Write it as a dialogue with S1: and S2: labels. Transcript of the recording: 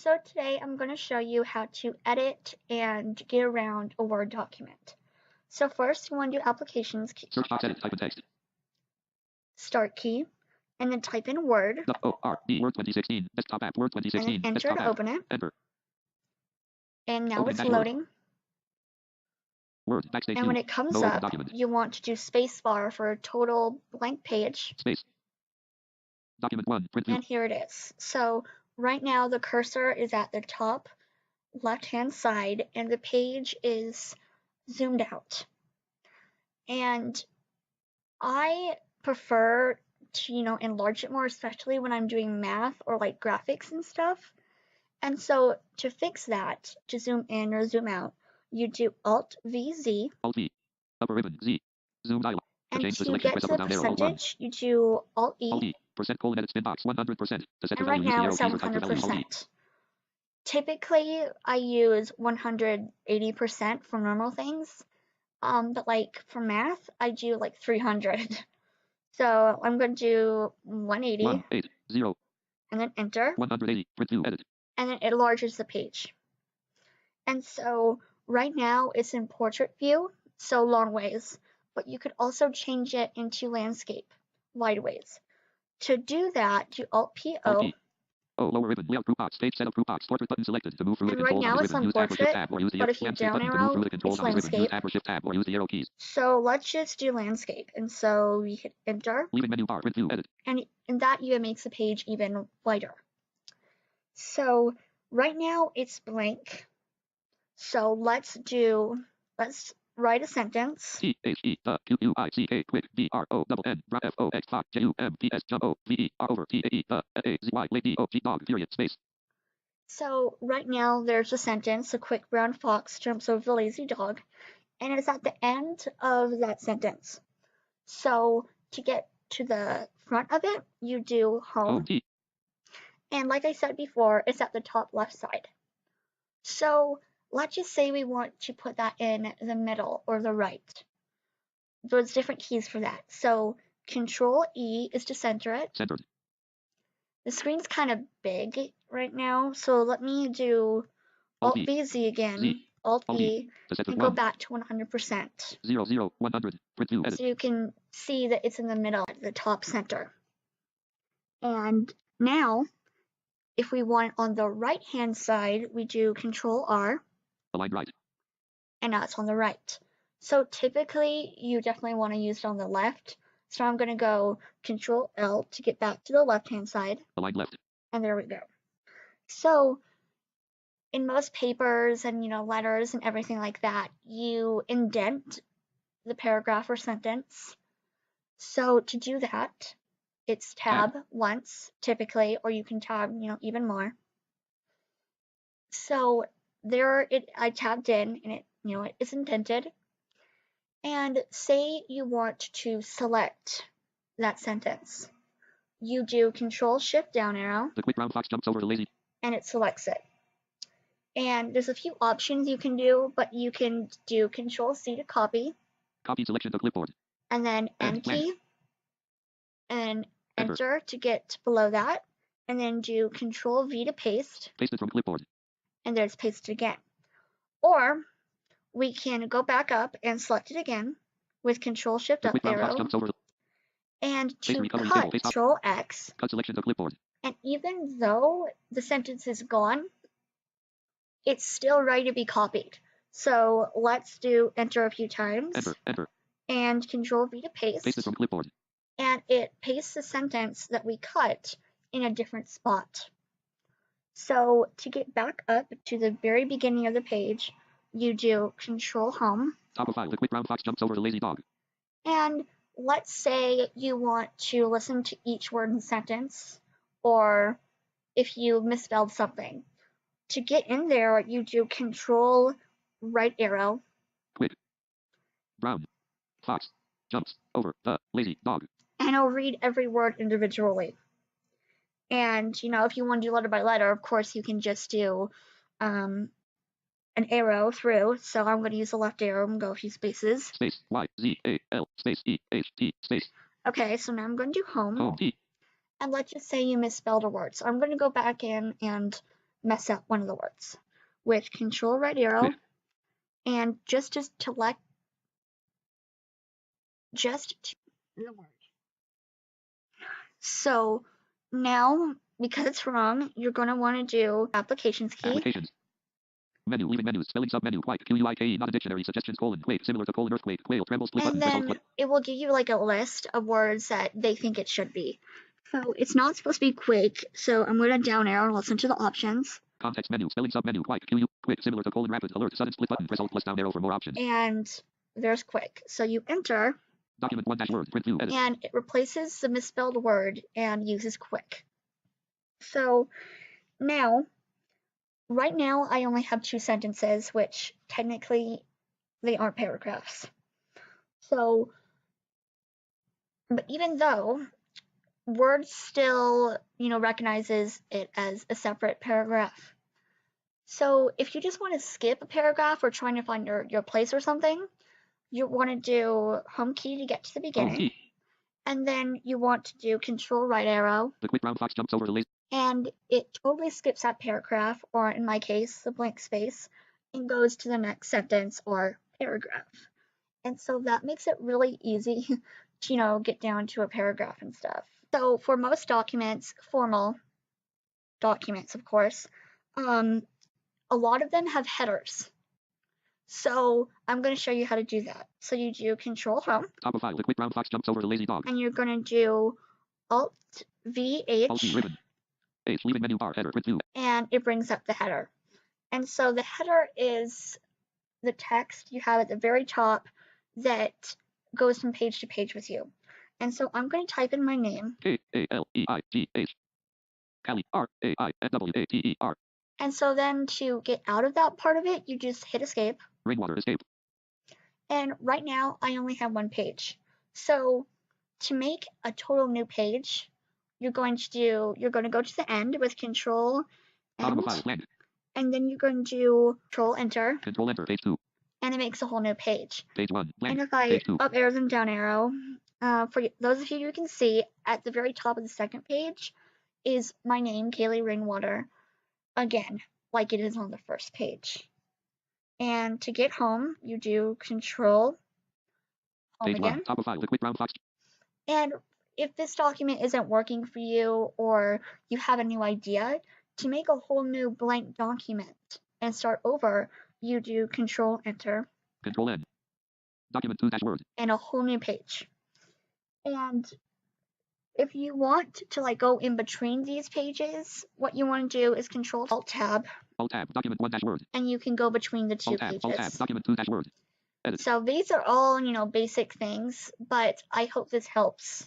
S1: So today I'm going to show you how to edit and get around a Word document. So first you want to do applications,
S2: Search box edit, type in text.
S1: start key, and then type in Word.
S2: W-O-R-D, Word 2016, desktop app, Word 2016,
S1: and then enter to open it.
S2: Enter.
S1: And now
S2: Open
S1: it's
S2: dashboard.
S1: loading.
S2: Word, backspace
S1: And when it comes
S2: no
S1: up,
S2: document.
S1: you want to do spacebar for a total blank page.
S2: Space. Document 1, print view.
S1: And here it is. So right now the cursor is at the top left-hand side and the page is zoomed out. And I prefer to, enlarge it more, especially when I'm doing math or like graphics and stuff. And so to fix that, to zoom in or zoom out, you do Alt-V-Z.
S2: Alt-V. Upper ribbon, Z. Zoom dialog.
S1: And
S2: change the
S1: to
S2: selection,
S1: get
S2: press
S1: to
S2: up or
S1: the
S2: down arrow,
S1: percentage, you do Alt-E.
S2: Alt-E. % edit spin box 100%. To set the
S1: And right
S2: value, use the
S1: now
S2: arrow
S1: it's
S2: keys
S1: at
S2: or type the value, Alt-E.
S1: 100%. Typically, I use 180% for normal things. But like for math, I do like 300. So I'm going to do 180.
S2: 180.
S1: And then enter.
S2: 180. Print view, edit.
S1: And then it enlarges the page. And so right now it's in portrait view, so long ways, but you could also change it into landscape, wide ways. To do that, do Alt-P-O.
S2: Alt-P. Oh, lower ribbon, layout group box, page setup group box, portrait button selected to move through
S1: And
S2: the
S1: right
S2: controls
S1: now
S2: on this
S1: it's
S2: ribbon.
S1: on
S2: Use tab or shift
S1: portrait,
S2: tab or use the
S1: but if you
S2: landscape
S1: down
S2: button to move through
S1: arrow,
S2: the controls
S1: it's
S2: on this ribbon. Use
S1: landscape.
S2: tab or shift tab or use the arrow keys.
S1: So let's just do landscape. And so we hit enter.
S2: Leaving menu bar, print view, edit.
S1: And that even makes the page even wider. So right now it's blank. So let's write a sentence.
S2: T-H-E-Q-U-I-C-K, quick, D-R-O-N-N, F-O-X, Fox, J-U-M-P-S, jump, O-V-E-R, over, T-A-E, A-Z-Y, late, D-O-G, dog, period, space.
S1: So right now there's a sentence, a quick brown fox jumps over the lazy dog, and it's at the end of that sentence. So to get to the front of it, you do home. And like I said before, it's at the top left side. So let's just say we want to put that in the middle or the right. There's different keys for that. So Control E is to center it.
S2: Centered.
S1: The screen's kind of big right now, so let me do Alt-V-Z again, Alt-E, and go back to 100%.
S2: 0, 100, print view, edit.
S1: So you can see that it's in the middle, at the top center. And now, if we want on the right-hand side, we do Control R.
S2: Align right.
S1: And now it's on the right. So typically, you definitely want to use it on the left. So I'm going to go Control L to get back to the left-hand side.
S2: Align left.
S1: And there we go. So in most papers and, letters and everything like that, you indent the paragraph or sentence. So to do that, it's tab once, typically, or you can tab, even more. So there I tabbed in and it, it is indented. And say you want to select that sentence. You do Control Shift down arrow.
S2: The quick brown fox jumps over the lazy.
S1: And it selects it. And there's a few options you can do, but you can do Control C to copy.
S2: Copy selection to clipboard.
S1: And then N key. And enter to get below that. And then do Control V to paste.
S2: Paste it from clipboard.
S1: And there's paste again. Or we can go back up and select it again with Control Shift up arrow. And to cut, Control X.
S2: Cut selection to clipboard.
S1: And even though the sentence is gone, it's still ready to be copied. So let's do enter a few times.
S2: Enter.
S1: And Control V to paste.
S2: Paste it from clipboard.
S1: And it pastes the sentence that we cut in a different spot. So to get back up to the very beginning of the page, you do Control Home.
S2: Top of file, the quick brown fox jumps over the lazy dog.
S1: And let's say you want to listen to each word in the sentence, or if you misspelled something. To get in there, you do Control right arrow.
S2: Quick brown fox jumps over the lazy dog.
S1: And it'll read every word individually. And, if you want to do letter by letter, of course, you can just do an arrow through. So I'm going to use the left arrow and go a few spaces.
S2: Space, Y, Z, A, L, space, E, H, T, space.
S1: Okay, so now I'm going to do home.
S2: Home, T.
S1: And let's just say you misspelled a word. So I'm going to go back in and mess up one of the words. With Control right arrow and just to select the word. So now, because it's wrong, you're going to want to do Applications key.
S2: Applications. Menu, leaving menus, spelling submenu, quite, QUIKE, not a dictionary, suggestions, quake, similar to earthquake, quail, tremble, split
S1: And
S2: button,
S1: then it will give you like a list of words that they think it should be. So it's not supposed to be quake, so I'm going to down arrow and listen to the options.
S2: Context menu, spelling submenu, quite, quick, similar to rapid, alert, sudden, split button, press alt plus down arrow for more options.
S1: And there's quick. So you enter.
S2: Document 1-word, print view, edit.
S1: And it replaces the misspelled word and uses quick. So now, right now, I only have 2 sentences, which technically they aren't paragraphs. So, but even though Word still, recognizes it as a separate paragraph. So if you just want to skip a paragraph or trying to find your place or something, you want to do home key to get to the beginning. And then you want to do Control right arrow.
S2: The quick brown fox jumps over the lazy.
S1: And it totally skips that paragraph, or in my case, the blank space, and goes to the next sentence or paragraph. And so that makes it really easy to, get down to a paragraph and stuff. So for most documents, formal documents, of course, a lot of them have headers. So I'm going to show you how to do that. So you do Control Home.
S2: Top of file, the quick brown fox jumps over the lazy dog.
S1: And you're going to do Alt VH.
S2: Alt V ribbon. H, leaving menu bar, header, print view.
S1: And it brings up the header. And so the header is the text you have at the very top that goes from page to page with you. And so I'm going to type in my name.
S2: K-A-L-E-I-G-H. Callie, R-A-I-N-W-A-T-E-R.
S1: And so then to get out of that part of it, you just hit escape.
S2: Rainwater, escape.
S1: And right now, I only have 1 page. So to make a total new page, you're going to go to the end with Control
S2: Bottom of file, blank.
S1: And then you're going to do Control Enter.
S2: Control Enter, page 2.
S1: And it makes a whole new page.
S2: Page 1, blank.
S1: And if I
S2: page 2.
S1: up arrow and down arrow, for those of you who can see, at the very top of the second page is my name, Kaylee Rainwater, again, like it is on the first page. And to get home, you do Control Home
S2: page
S1: again.
S2: 1, top of file, the quick brown fox.
S1: And if this document isn't working for you or you have a new idea, to make a whole new blank document and start over, you do Control Enter.
S2: Control N. Document 2-word.
S1: And a whole new page. And if you want to go in between these pages, what you want to do is Control Alt Tab.
S2: Alt Tab, document 1-word.
S1: And you can go between the 2 pages.
S2: Alt Tab, document 2-word. Edit.
S1: So these are all, basic things, but I hope this helps.